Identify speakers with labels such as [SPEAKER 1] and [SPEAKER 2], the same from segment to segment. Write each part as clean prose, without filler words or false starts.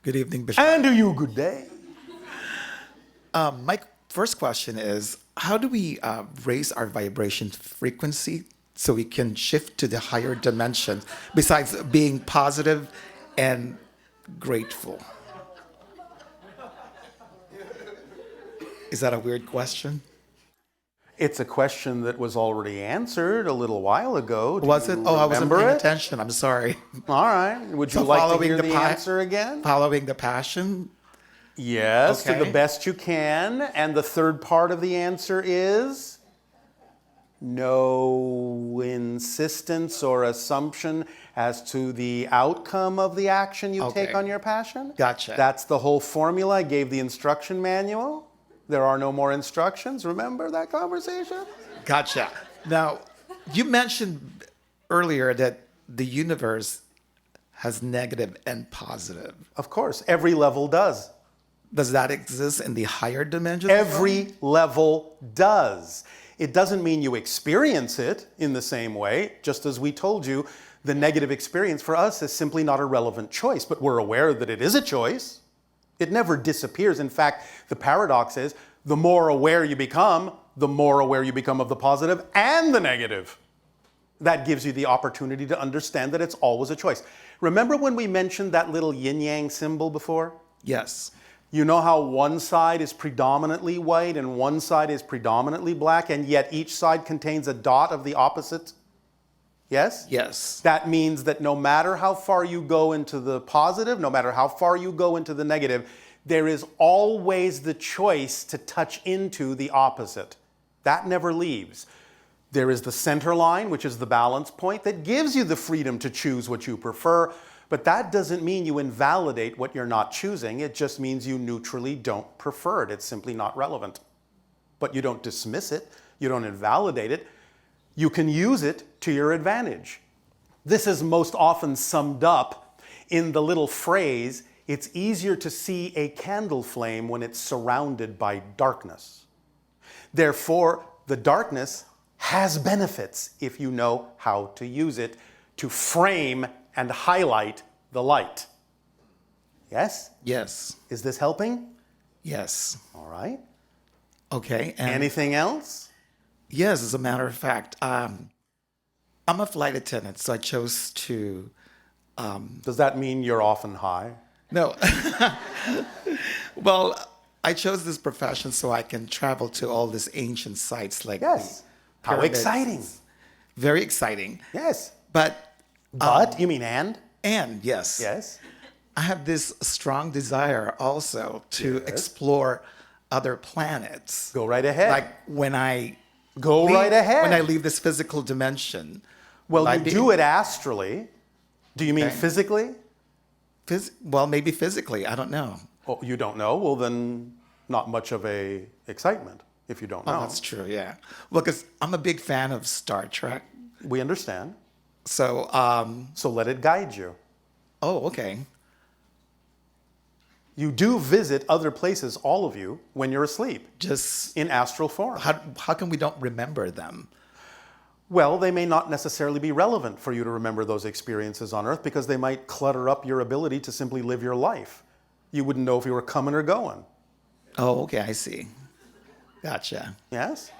[SPEAKER 1] Good evening, Bashar.
[SPEAKER 2] And to you, good day.
[SPEAKER 1] My first question is, how do we raise our vibration frequency so we can shift to the higher dimensions besides being positive and grateful? Is that a weird question?
[SPEAKER 2] It's a question that was already answered a little while ago. Do
[SPEAKER 1] Was
[SPEAKER 2] you
[SPEAKER 1] it? Oh, I wasn't
[SPEAKER 2] remember
[SPEAKER 1] paying
[SPEAKER 2] it?
[SPEAKER 1] attention. I'm sorry.
[SPEAKER 2] All right. Would you
[SPEAKER 1] So
[SPEAKER 2] like to
[SPEAKER 1] following
[SPEAKER 2] hear
[SPEAKER 1] the
[SPEAKER 2] the answer again?
[SPEAKER 1] Following the passion?
[SPEAKER 2] Yes, to the
[SPEAKER 1] Okay.
[SPEAKER 2] best you can. And the third part of the answer is no insistence or assumption as to the outcome of the action you take
[SPEAKER 1] Okay.
[SPEAKER 2] on your passion.
[SPEAKER 1] Gotcha.
[SPEAKER 2] That's the whole formula. I gave the instruction manual. There are no more instructions. Remember that conversation?
[SPEAKER 1] Gotcha. Now, you mentioned earlier that the universe has negative and positive.
[SPEAKER 2] Of course, every level does.
[SPEAKER 1] Does that exist in the higher dimensions? as well?
[SPEAKER 2] Every level does. It doesn't mean you experience it in the same way. Just as we told you, the negative experience for us is simply not a relevant choice, but we're aware that it is a choice. It never disappears. In fact, the paradox is the more aware you become of the positive and the negative. That gives you the opportunity to understand that it's always a choice. Remember when we mentioned that little yin-yang symbol before?
[SPEAKER 1] Yes.
[SPEAKER 2] You know how one side is predominantly white and one side is predominantly black, and yet each side contains a dot of the opposite? Yes?
[SPEAKER 1] Yes.
[SPEAKER 2] That means that no matter how far you go into the positive, no matter how far you go into the negative, there is always the choice to touch into the opposite. That never leaves. There is the center line, which is the balance point, that gives you the freedom to choose what you prefer. But that doesn't mean you invalidate what you're not choosing. It just means you neutrally don't prefer it. It's simply not relevant. But you don't dismiss it. You don't invalidate it. You can use it to your advantage. This is most often summed up in the little phrase, it's easier to see a candle flame when it's surrounded by darkness. Therefore, the darkness has benefits if you know how to use it to frame and highlight the light. Yes?
[SPEAKER 1] Yes.
[SPEAKER 2] Is this helping?
[SPEAKER 1] Yes.
[SPEAKER 2] All right.
[SPEAKER 1] Okay. And
[SPEAKER 2] Anything else?
[SPEAKER 1] yes, as a matter of fact, I'm a flight attendant, so I chose to.
[SPEAKER 2] Does that mean you're often high?
[SPEAKER 1] No. Well, I chose this profession so I can travel to all these ancient sites like
[SPEAKER 2] Yes.
[SPEAKER 1] the
[SPEAKER 2] How
[SPEAKER 1] pyramids.
[SPEAKER 2] exciting.
[SPEAKER 1] Very exciting.
[SPEAKER 2] Yes.
[SPEAKER 1] But
[SPEAKER 2] You mean and?
[SPEAKER 1] yes.
[SPEAKER 2] Yes.
[SPEAKER 1] I have this strong desire also to
[SPEAKER 2] Yes.
[SPEAKER 1] explore other planets.
[SPEAKER 2] Go right ahead.
[SPEAKER 1] Like when I
[SPEAKER 2] Go right ahead.
[SPEAKER 1] When I leave this physical dimension.
[SPEAKER 2] Well,
[SPEAKER 1] will I
[SPEAKER 2] you
[SPEAKER 1] be-
[SPEAKER 2] do it astrally. Do you mean
[SPEAKER 1] Okay.
[SPEAKER 2] physically?
[SPEAKER 1] Well, maybe physically. I don't know.
[SPEAKER 2] Oh, you don't know? Well, then not much of a excitement if you don't know.
[SPEAKER 1] Oh, that's true. Yeah. Well, because I'm a big fan of Star Trek.
[SPEAKER 2] We understand.
[SPEAKER 1] So,
[SPEAKER 2] So let it guide you.
[SPEAKER 1] oh, okay.
[SPEAKER 2] You do visit other places, all of you, when you're asleep,
[SPEAKER 1] Just
[SPEAKER 2] in astral form.
[SPEAKER 1] how come we don't remember them?
[SPEAKER 2] Well, they may not necessarily be relevant for you to remember those experiences on Earth because they might clutter up your ability to simply live your life. You wouldn't know if you were coming or going.
[SPEAKER 1] Oh, okay. I see. Gotcha.
[SPEAKER 2] Yes?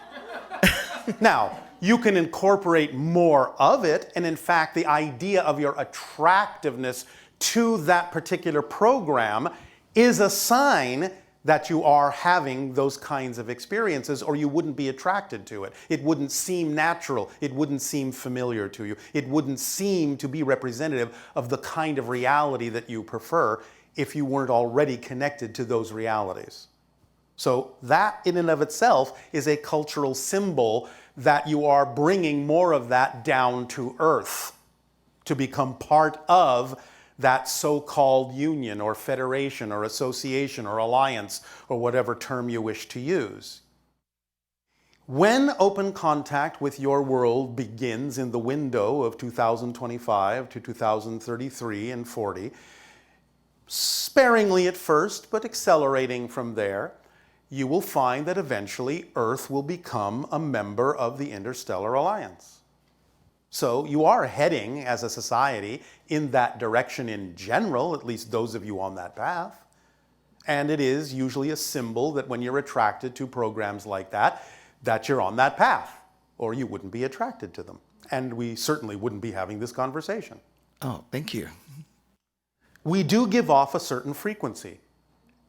[SPEAKER 2] Now, you can incorporate more of it, and in fact, the idea of your attractiveness to that particular program is a sign that you are having those kinds of experiences, or you wouldn't be attracted to it. It wouldn't seem natural. It wouldn't seem familiar to you. It wouldn't seem to be representative of the kind of reality that you prefer if you weren't already connected to those realities. So that in and of itself is a cultural symbol that you are bringing more of that down to earth to become part of that so-called union or federation or association or alliance or whatever term you wish to use. When open contact with your world begins in the window of 2025 to 2033 and 40, sparingly at first, but accelerating from there, you will find that eventually Earth will become a member of the Interstellar Alliance. So you are heading as a society in that direction in general, at least those of you on that path. And it is usually a symbol that when you're attracted to programs like that you're on that path, or you wouldn't be attracted to them. And we certainly wouldn't be having this conversation.
[SPEAKER 1] Oh, thank you.
[SPEAKER 2] We do give off a certain frequency.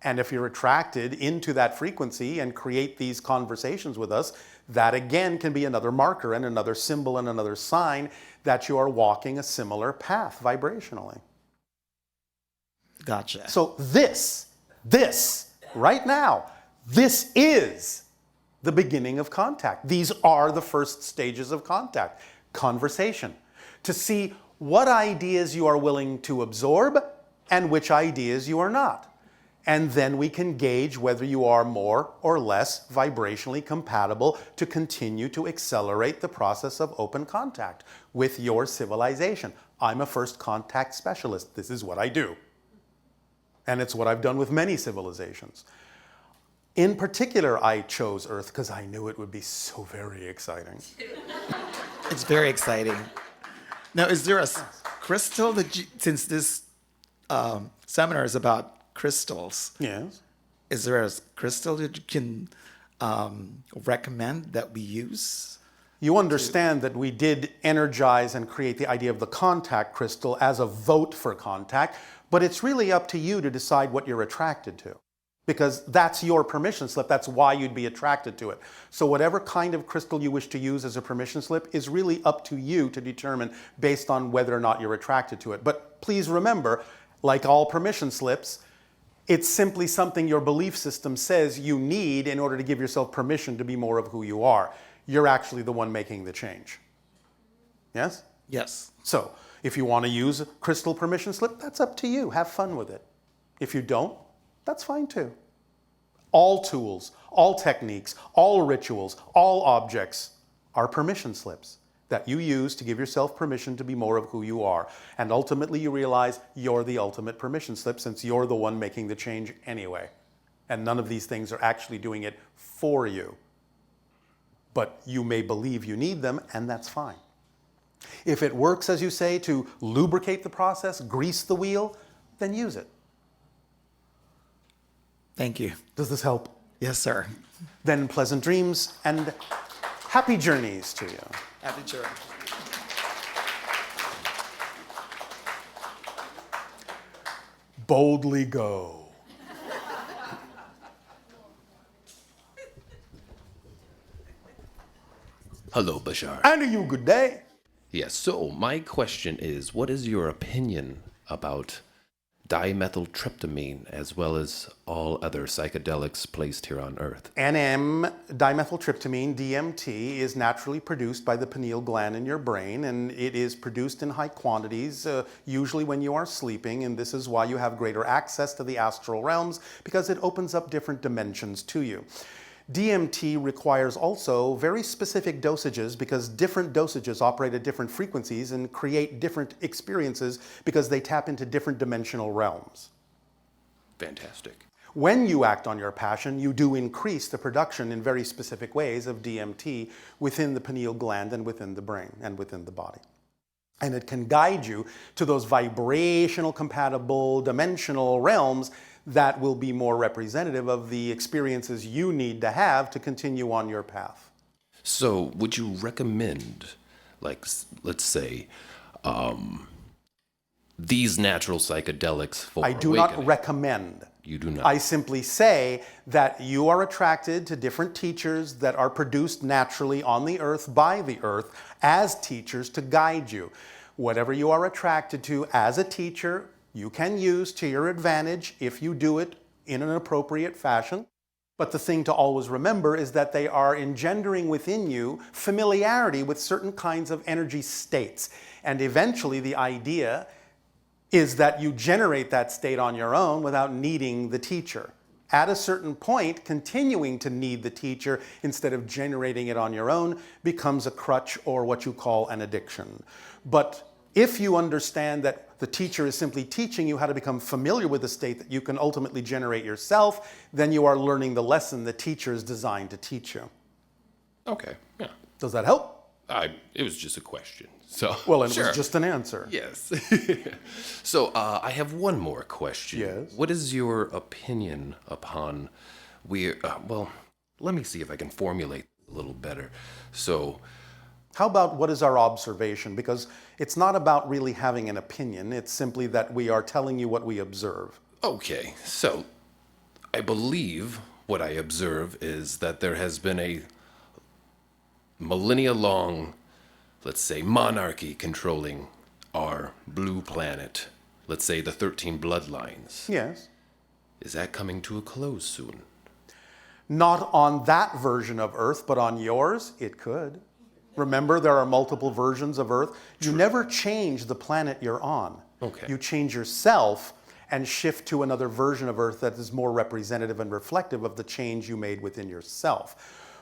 [SPEAKER 2] And if you're attracted into that frequency and create these conversations with us, that again can be another marker and another symbol and another sign that you are walking a similar path vibrationally.
[SPEAKER 1] Gotcha.
[SPEAKER 2] So this, right now, this is the beginning of contact. These are the first stages of contact. Conversation. To see what ideas you are willing to absorb and which ideas you are not. And then we can gauge whether you are more or less vibrationally compatible to continue to accelerate the process of open contact with your civilization. I'm a first contact specialist. This is what I do. And it's what I've done with many civilizations. In particular, I chose Earth because I knew it would be so very exciting.
[SPEAKER 1] It's very exciting. Now, is there a crystal that since this seminar is about crystals,
[SPEAKER 2] Yes.
[SPEAKER 1] is there a crystal that you can recommend that we use?
[SPEAKER 2] You understand that we did energize and create the idea of the contact crystal as a vote for contact, but it's really up to you to decide what you're attracted to. Because that's your permission slip. That's why you'd be attracted to it. So whatever kind of crystal you wish to use as a permission slip is really up to you to determine based on whether or not you're attracted to it. But please remember, like all permission slips, it's simply something your belief system says you need in order to give yourself permission to be more of who you are. You're actually the one making the change. Yes?
[SPEAKER 1] Yes.
[SPEAKER 2] So if you want to use a crystal permission slip, that's up to you. Have fun with it. If you don't, that's fine too. All tools, all techniques, all rituals, all objects are permission slips that you use to give yourself permission to be more of who you are. And ultimately you realize you're the ultimate permission slip since you're the one making the change anyway. And none of these things are actually doing it for you. But you may believe you need them, and that's fine. If it works, as you say, to lubricate the process, grease the wheel, then use it.
[SPEAKER 1] Thank you.
[SPEAKER 2] Does this help?
[SPEAKER 1] Yes, sir.
[SPEAKER 2] Then pleasant dreams and happy journeys to you.
[SPEAKER 1] Happy journey.
[SPEAKER 2] Boldly go.
[SPEAKER 3] Hello, Bashar.
[SPEAKER 2] And you good day.
[SPEAKER 3] Yes, so my question is, what is your opinion about dimethyltryptamine as well as all other psychedelics placed here on Earth?
[SPEAKER 2] NM, dimethyltryptamine, DMT, is naturally produced by the pineal gland in your brain, and it is produced in high quantities, usually when you are sleeping, and this is why you have greater access to the astral realms, because it opens up different dimensions to you. DMT requires also very specific dosages because different dosages operate at different frequencies and create different experiences because they tap into different dimensional realms.
[SPEAKER 3] Fantastic.
[SPEAKER 2] When you act on your passion, you do increase the production in very specific ways of DMT within the pineal gland and within the brain and within the body. And it can guide you to those vibrational compatible dimensional realms that will be more representative of the experiences you need to have to continue on your path.
[SPEAKER 3] So would you recommend, like, let's say, these natural psychedelics for
[SPEAKER 2] I do
[SPEAKER 3] awakening?
[SPEAKER 2] not recommend.
[SPEAKER 3] You do not.
[SPEAKER 2] I simply say that you are attracted to different teachers that are produced naturally on the earth by the earth as teachers to guide you. Whatever you are attracted to as a teacher, you can use to your advantage if you do it in an appropriate fashion. But the thing to always remember is that they are engendering within you familiarity with certain kinds of energy states. And eventually the idea is that you generate that state on your own without needing the teacher. At a certain point, continuing to need the teacher instead of generating it on your own becomes a crutch or what you call an addiction. But if you understand that the teacher is simply teaching you how to become familiar with the state that you can ultimately generate yourself, then you are learning the lesson the teacher is designed to teach you.
[SPEAKER 3] Okay, yeah.
[SPEAKER 2] Does that help?
[SPEAKER 3] It was just a question. So
[SPEAKER 2] Well, and it
[SPEAKER 3] sure.
[SPEAKER 2] was just an answer.
[SPEAKER 3] Yes. So I have one more question.
[SPEAKER 2] Yes.
[SPEAKER 3] What is your opinion upon well, let me see if I can formulate a little better. So,
[SPEAKER 2] How about what is our observation? Because it's not about really having an opinion. It's simply that we are telling you what we observe.
[SPEAKER 3] okay. So, I believe what I observe is that there has been a millennia long, let's say, monarchy controlling our blue planet. Let's say the 13 bloodlines.
[SPEAKER 2] Yes.
[SPEAKER 3] Is that coming to a close soon?
[SPEAKER 2] Not on that version of Earth, but on yours, it could. Remember, there are multiple versions of Earth. You never change the planet you're on.
[SPEAKER 3] Okay.
[SPEAKER 2] You change yourself and shift to another version of Earth that is more representative and reflective of the change you made within yourself.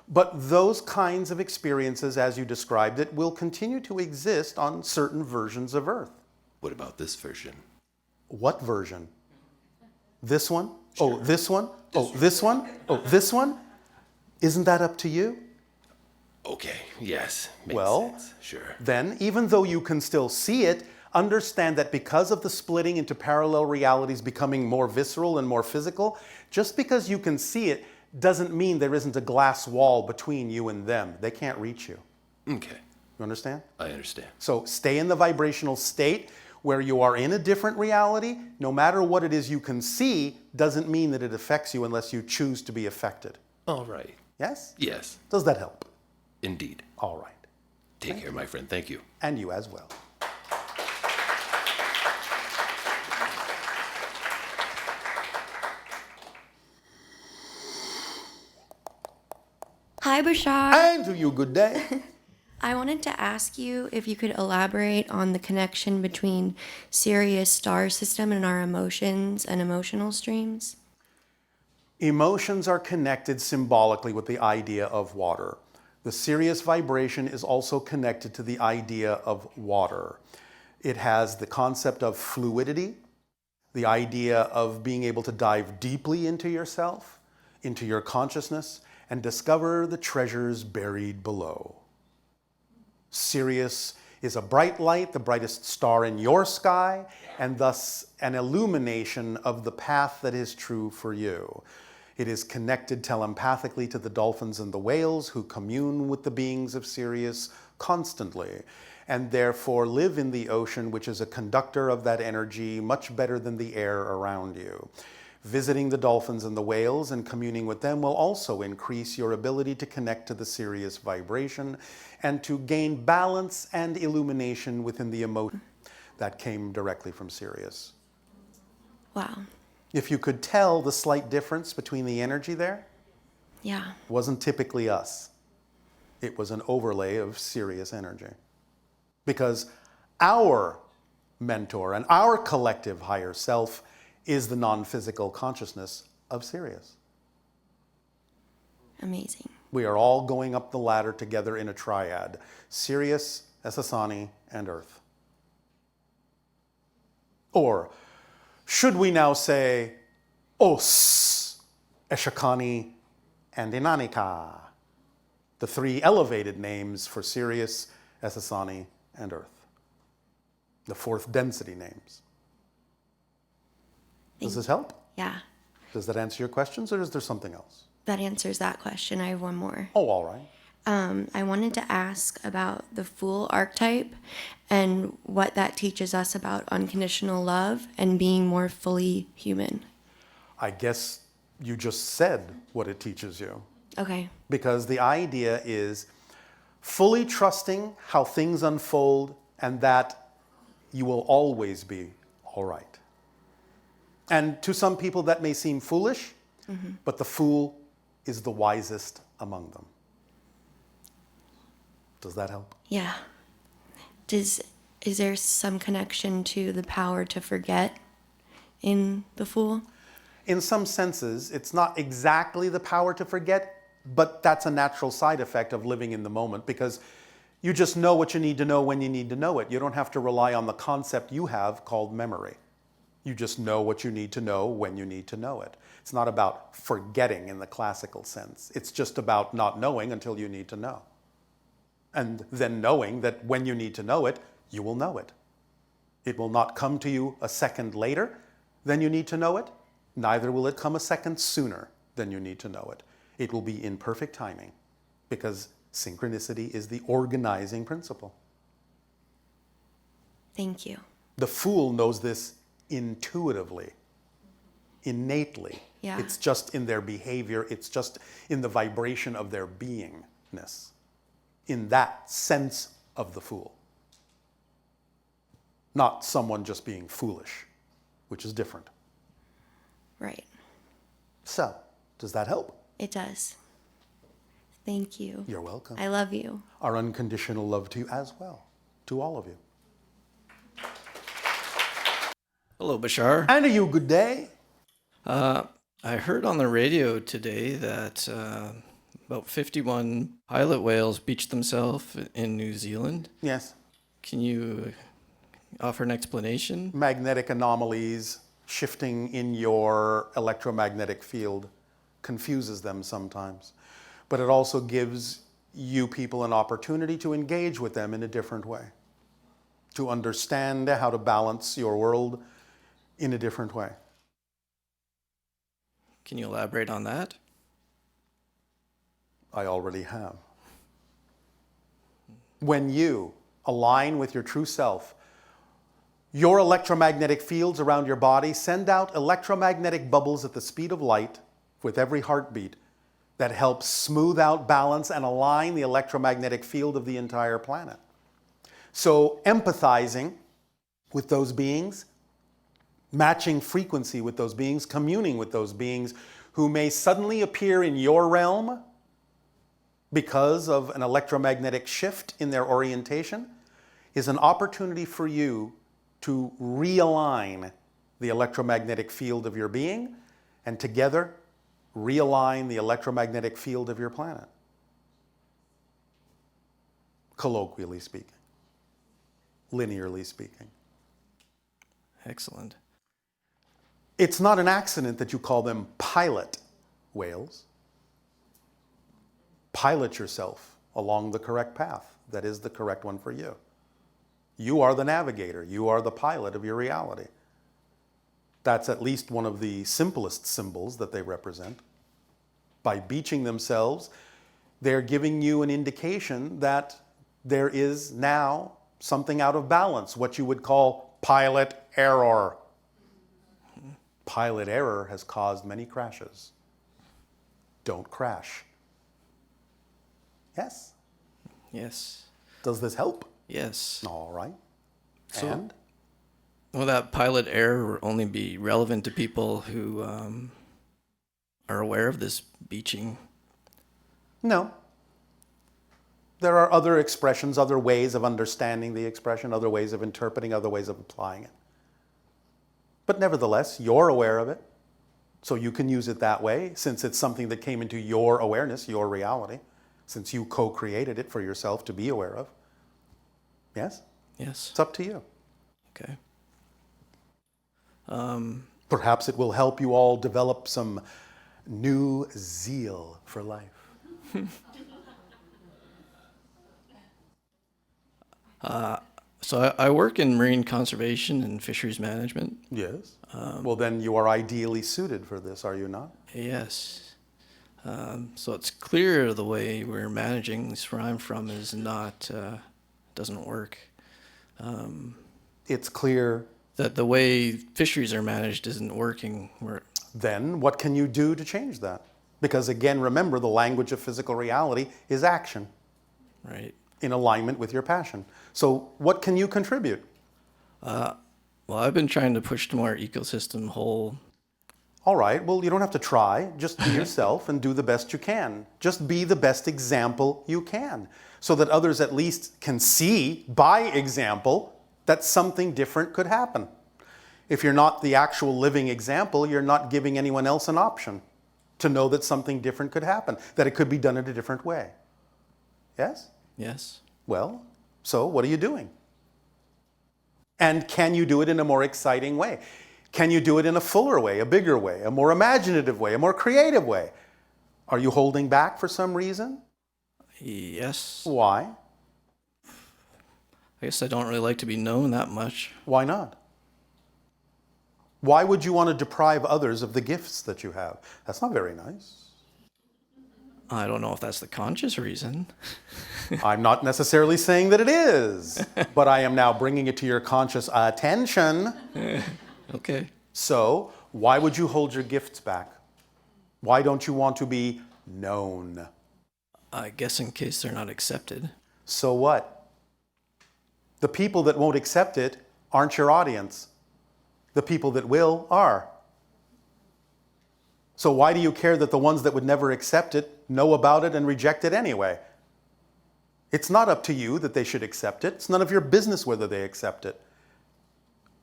[SPEAKER 2] But those kinds of experiences, as you described it, will continue to exist on certain versions of Earth.
[SPEAKER 3] What about this version?
[SPEAKER 2] What version? This one? Oh, this one? Oh, this one? Oh, this one? Isn't that up to you?
[SPEAKER 3] Okay, yes. Makes
[SPEAKER 2] Well,
[SPEAKER 3] sense. Sure.
[SPEAKER 2] Then, even though you can still see it, understand that because of the splitting into parallel realities becoming more visceral and more physical, just because you can see it doesn't mean there isn't a glass wall between you and them. They can't reach you.
[SPEAKER 3] Okay,
[SPEAKER 2] You understand?
[SPEAKER 3] I understand.
[SPEAKER 2] So stay in the vibrational state where you are in a different reality. No matter what it is you can see, doesn't mean that it affects you unless you choose to be affected.
[SPEAKER 3] All right.
[SPEAKER 2] Yes?
[SPEAKER 3] Yes,
[SPEAKER 2] Does that help?
[SPEAKER 3] indeed.
[SPEAKER 2] All right.
[SPEAKER 3] Take care, my friend. Thank you.
[SPEAKER 2] And you as well.
[SPEAKER 4] Hi, Bashar.
[SPEAKER 2] And to you, good day.
[SPEAKER 4] I wanted to ask you if you could elaborate on the connection between Sirius star system and our emotions and emotional streams.
[SPEAKER 2] Emotions are connected symbolically with the idea of water. The Sirius vibration is also connected to the idea of water. It has the concept of fluidity, the idea of being able to dive deeply into yourself, into your consciousness, and discover the treasures buried below. Sirius is a bright light, the brightest star in your sky, and thus an illumination of the path that is true for you. It is connected telepathically to the dolphins and the whales who commune with the beings of Sirius constantly, and therefore live in the ocean, which is a conductor of that energy much better than the air around you. Visiting the dolphins and the whales and communing with them will also increase your ability to connect to the Sirius vibration and to gain balance and illumination within the emotion that came directly from Sirius.
[SPEAKER 4] Wow.
[SPEAKER 2] If you could tell the slight difference between the energy there,
[SPEAKER 4] Yeah.
[SPEAKER 2] it wasn't typically us. It was an overlay of Sirius energy. Because our mentor and our collective higher self is the non-physical consciousness of Sirius.
[SPEAKER 4] Amazing.
[SPEAKER 2] We are all going up the ladder together in a triad: Sirius, Essassani, and Earth. Or should we now say Os, Eshakani, and Inanika, the three elevated names for Sirius, Essassani, and Earth, the fourth density names. Does this help?
[SPEAKER 4] Yeah.
[SPEAKER 2] Does that answer your questions, or is there something else?
[SPEAKER 4] That answers that question. I have one more.
[SPEAKER 2] Oh, all right.
[SPEAKER 4] I wanted to ask about the Fool archetype and what that teaches us about unconditional love and being more fully human.
[SPEAKER 2] I guess you just said what it teaches you.
[SPEAKER 4] Okay.
[SPEAKER 2] Because the idea is fully trusting how things unfold and that you will always be all right. And to some people that may seem foolish, but the fool is the wisest among them. Does that help?
[SPEAKER 4] Yeah. Is there some connection to the power to forget in the Fool?
[SPEAKER 2] In some senses, it's not exactly the power to forget, but that's a natural side effect of living in the moment, because you just know what you need to know when you need to know it. You don't have to rely on the concept you have called memory. You just know what you need to know when you need to know it. It's not about forgetting in the classical sense. It's just about not knowing until you need to know. And then knowing that when you need to know it, you will know it. It will not come to you a second later than you need to know it. Neither will it come a second sooner than you need to know it. It will be in perfect timing because synchronicity is the organizing principle.
[SPEAKER 4] Thank you.
[SPEAKER 2] The fool knows this intuitively, innately.
[SPEAKER 4] Yeah.
[SPEAKER 2] It's just in their behavior. It's just in the vibration of their beingness. In that sense of the fool. Not someone just being foolish, which is different.
[SPEAKER 4] Right.
[SPEAKER 2] So, does that help?
[SPEAKER 4] It does. Thank you.
[SPEAKER 2] You're welcome.
[SPEAKER 4] I love you.
[SPEAKER 2] Our unconditional love to you as well, to all of you.
[SPEAKER 5] Hello, Bashar.
[SPEAKER 2] And you, good day.
[SPEAKER 5] I heard on the radio today that about 51 pilot whales beached themselves in New Zealand.
[SPEAKER 2] Yes.
[SPEAKER 5] Can you offer an explanation?
[SPEAKER 2] Magnetic anomalies shifting in your electromagnetic field confuses them sometimes. But it also gives you people an opportunity to engage with them in a different way, to understand how to balance your world in a different way.
[SPEAKER 5] Can you elaborate on that?
[SPEAKER 2] I already have. When you align with your true self, your electromagnetic fields around your body send out electromagnetic bubbles at the speed of light with every heartbeat that helps smooth out, balance, and align the electromagnetic field of the entire planet. So empathizing with those beings, matching frequency with those beings, communing with those beings who may suddenly appear in your realm because of an electromagnetic shift in their orientation is an opportunity for you to realign the electromagnetic field of your being and together realign the electromagnetic field of your planet. Colloquially speaking, linearly speaking.
[SPEAKER 5] Excellent.
[SPEAKER 2] It's not an accident that you call them pilot whales. Pilot yourself along the correct path that is the correct one for you. You are the navigator. You are the pilot of your reality. That's at least one of the simplest symbols that they represent. By beaching themselves, they're giving you an indication that there is now something out of balance, what you would call pilot error. Pilot error has caused many crashes. Don't crash. Yes?
[SPEAKER 5] Yes.
[SPEAKER 2] Does this help?
[SPEAKER 5] Yes.
[SPEAKER 2] All right.
[SPEAKER 5] So-
[SPEAKER 2] And?
[SPEAKER 5] Will that pilot error only be relevant to people who are aware of this beaching?
[SPEAKER 2] No. There are other expressions, other ways of understanding the expression, other ways of interpreting, other ways of applying it. But nevertheless, you're aware of it, so you can use it that way, since it's something that came into your awareness, your reality, since you co-created it for yourself to be aware of. Yes?
[SPEAKER 5] Yes.
[SPEAKER 2] It's up to you.
[SPEAKER 5] Okay.
[SPEAKER 2] Perhaps it will help you all develop some new zeal for life.
[SPEAKER 5] So I work in marine conservation and fisheries management.
[SPEAKER 2] Yes. Well, then you are ideally suited for this, are you not?
[SPEAKER 5] Yes. So it's clear the way we're managing, at least where I'm from, is not, doesn't work.
[SPEAKER 2] It's clear.
[SPEAKER 5] That the way fisheries are managed isn't working.
[SPEAKER 2] Then what can you do to change that? Because again, remember, the language of physical reality is action
[SPEAKER 5] Right.
[SPEAKER 2] in alignment with your passion. So what can you contribute?
[SPEAKER 5] Well, I've been trying to push to more ecosystem whole.
[SPEAKER 2] All right, well, you don't have to try. Just be yourself and do the best you can. Just be the best example you can, so that others at least can see by example that something different could happen. If you're not the actual living example, you're not giving anyone else an option to know that something different could happen, that it could be done in a different way. Yes?
[SPEAKER 5] Yes.
[SPEAKER 2] Well, so what are you doing? And can you do it in a more exciting way? Can you do it in a fuller way, a bigger way, a more imaginative way, a more creative way? Are you holding back for some reason?
[SPEAKER 5] Yes.
[SPEAKER 2] Why?
[SPEAKER 5] I guess I don't really like to be known that much.
[SPEAKER 2] Why not? Why would you want to deprive others of the gifts that you have? That's not very nice.
[SPEAKER 5] I don't know if that's the conscious reason.
[SPEAKER 2] I'm not necessarily saying that it is, but I am now bringing it to your conscious attention.
[SPEAKER 5] Okay.
[SPEAKER 2] So, why would you hold your gifts back? Why don't you want to be known?
[SPEAKER 5] I guess in case they're not accepted.
[SPEAKER 2] So what? The people that won't accept it aren't your audience. The people that will are. So why do you care that the ones that would never accept it know about it and reject it anyway? It's not up to you that they should accept it. It's none of your business whether they accept it.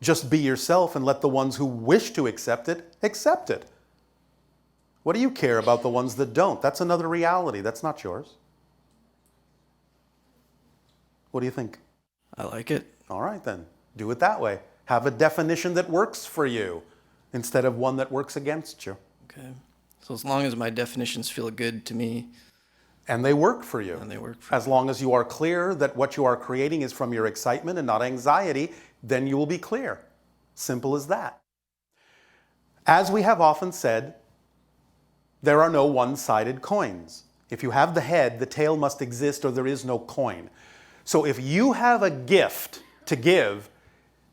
[SPEAKER 2] Just be yourself and let the ones who wish to accept it accept it. What do you care about the ones that don't? That's another reality. That's not yours. What do you think?
[SPEAKER 5] I like it.
[SPEAKER 2] All right then. Do it that way. Have a definition that works for you instead of one that works against you.
[SPEAKER 5] Okay. So as long as my definitions feel good to me.
[SPEAKER 2] And they work for you.
[SPEAKER 5] And they work for
[SPEAKER 2] As long as you are clear that what you are creating is from your excitement and not anxiety, then you will be clear. Simple as that. As we have often said, there are no one-sided coins. If you have the head, the tail must exist or there is no coin. So if you have a gift to give,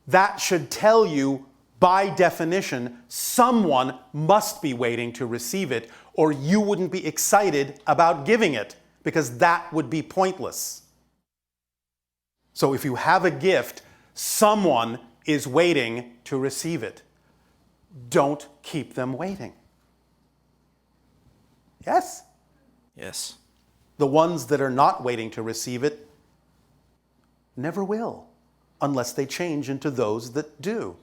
[SPEAKER 2] that should tell you, by definition, someone must be waiting to receive it, or you wouldn't be excited about giving it, because that would be pointless. So if you have a gift, someone is waiting to receive it. Don't keep them waiting. Yes?
[SPEAKER 5] Yes.
[SPEAKER 2] The ones that are not waiting to receive it never will, unless they change into those that do.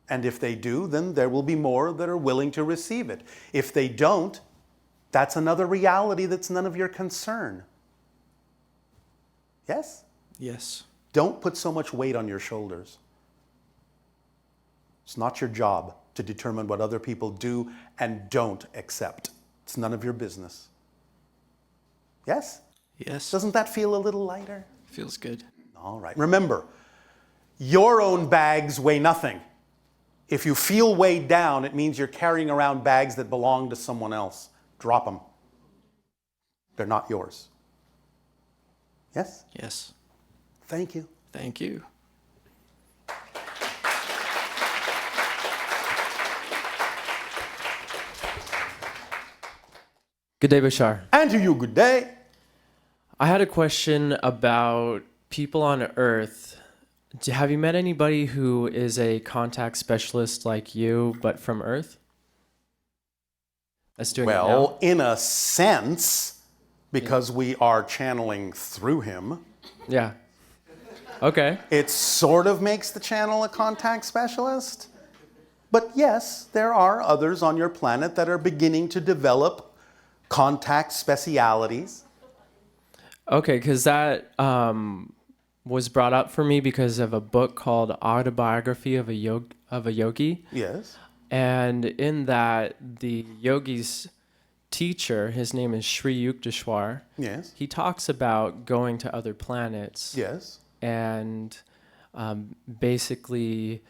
[SPEAKER 2] And if they do, then there will be more that are willing to receive it. If they don't, that's another reality that's none of your concern. Yes?
[SPEAKER 5] Yes.
[SPEAKER 2] Don't put so much weight on your shoulders. It's not your job to determine what other people do and don't accept. It's none of your business. Yes?
[SPEAKER 5] Yes.
[SPEAKER 2] Doesn't that feel a little lighter?
[SPEAKER 5] Feels good.
[SPEAKER 2] All right. Remember, your own bags weigh nothing. If you feel weighed down, it means you're carrying around bags that belong to someone else. Drop them. They're not yours. Yes?
[SPEAKER 5] Yes.
[SPEAKER 2] Thank you.
[SPEAKER 5] Thank you.
[SPEAKER 6] Good day, Bashar.
[SPEAKER 2] And to you, good day.
[SPEAKER 6] I had a question about people on Earth. Have you met anybody who is a contact specialist like you, but from Earth? That's doing it now?
[SPEAKER 2] Well, in a sense, because we are channeling through him,
[SPEAKER 6] Yeah. Okay.
[SPEAKER 2] it sort of makes the channel a contact specialist. But yes, there are others on your planet that are beginning to develop contact specialities.
[SPEAKER 6] Okay, because that was brought up for me because of a book called Autobiography of a Yogi.
[SPEAKER 2] Yes.
[SPEAKER 6] And in that, the yogi's teacher, his name is Sri Yukteswar,
[SPEAKER 2] Yes.
[SPEAKER 6] he talks about going to other planets
[SPEAKER 2] Yes.
[SPEAKER 6] and basically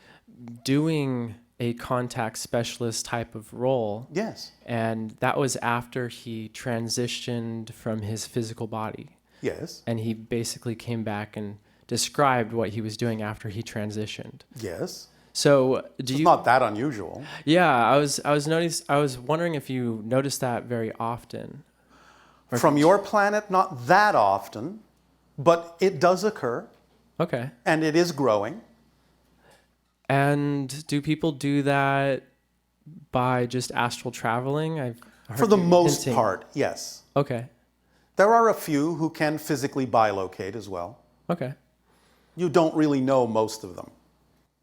[SPEAKER 6] doing a contact specialist type of role.
[SPEAKER 2] Yes.
[SPEAKER 6] And that was after he transitioned from his physical body.
[SPEAKER 2] Yes.
[SPEAKER 6] And he basically came back and described what he was doing after he transitioned.
[SPEAKER 2] Yes.
[SPEAKER 6] So do
[SPEAKER 2] It's
[SPEAKER 6] you?
[SPEAKER 2] not that unusual.
[SPEAKER 6] Yeah, I was wondering if you notice that very often.
[SPEAKER 2] From your planet, not that often, but it does occur,
[SPEAKER 6] Okay.
[SPEAKER 2] and it is growing.
[SPEAKER 6] And do people do that by just astral traveling? I've heard
[SPEAKER 2] For the
[SPEAKER 6] you
[SPEAKER 2] most
[SPEAKER 6] hinting.
[SPEAKER 2] part, yes.
[SPEAKER 6] Okay.
[SPEAKER 2] There are a few who can physically bilocate as well.
[SPEAKER 6] Okay.
[SPEAKER 2] You don't really know most of them.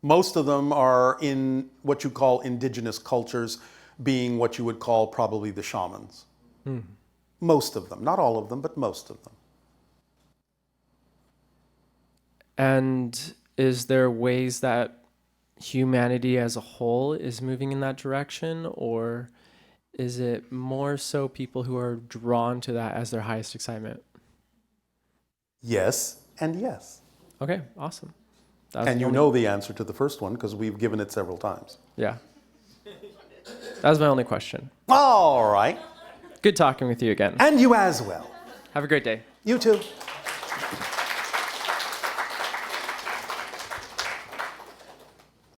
[SPEAKER 2] Most of them are in what you call indigenous cultures, being what you would call probably the shamans. Most of them. Not all of them, but most of them.
[SPEAKER 6] And is there ways that humanity as a whole is moving in that direction, or is it more so people who are drawn to that as their highest excitement?
[SPEAKER 2] Yes, and yes.
[SPEAKER 6] Okay, awesome. That was
[SPEAKER 2] And
[SPEAKER 6] the
[SPEAKER 2] you
[SPEAKER 6] only-
[SPEAKER 2] know the answer to the first one because we've given it several times.
[SPEAKER 6] Yeah. That was my only question.
[SPEAKER 2] All right.
[SPEAKER 6] Good talking with you again.
[SPEAKER 2] And you as well.
[SPEAKER 6] Have a great day.
[SPEAKER 2] You too.